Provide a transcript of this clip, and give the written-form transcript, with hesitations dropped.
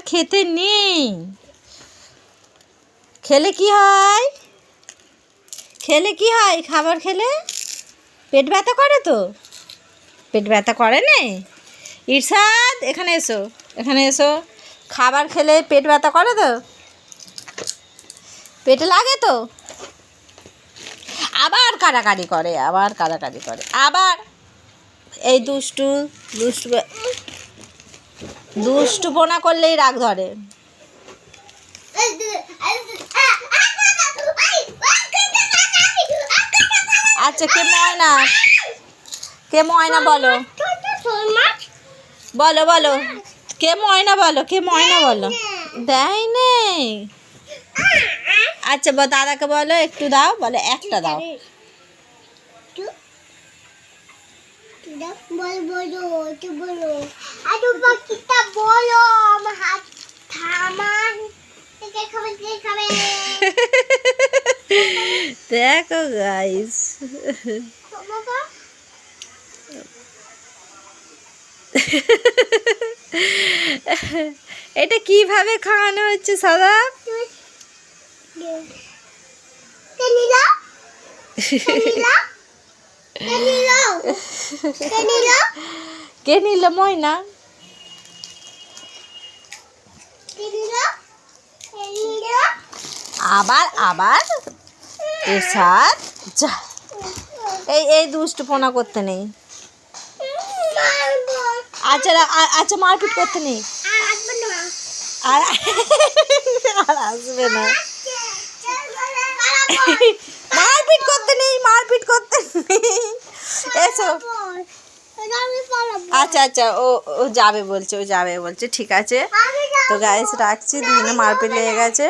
খেতে নেই। খেলে কি হয়? খেলে কি হয়? খাবার খেলে পেট ব্যথা করে তো। পেট ব্যথা করে না? ইরশাদ এখানে এসো, এখানে এসো। খাবার খেলে পেট ব্যথা করে তো? পেটে লাগে তো? আবার কাড়াকাড়ি করে, আবার কাড়াকাড়ি করে, আবার এই দুষ্টু দুষ্টু দুষ্টুপনা করলেই রাগ ধরে। আচ্ছা কে ময়না? কে ময়না বলো, বলো বলো কে ময়না বলো, কে ময়না বলো। দেয় নেই। আচ্ছা দাদাকে বলো একটু দাও, বলে একটা দাও। দেখো গাইস, এটা কিভাবে খাওয়ানো হচ্ছে সাদা? কে নিল? ময়না। আবার আবার এরশাদ যা, এই দুষ্টুপনা করতে নেই। আচ্ছা আচ্ছা মারপিট করতে নেই, আর আসবে না। মারপিট করতে নেই, মারপিট করতে নেই। এসো। আচ্ছা আচ্ছা ও যাবে বলছে, ও যাবে বলছে, ঠিক আছে। তো গাইস রাখছি, দুজনে মারপিট লেগে গেছে।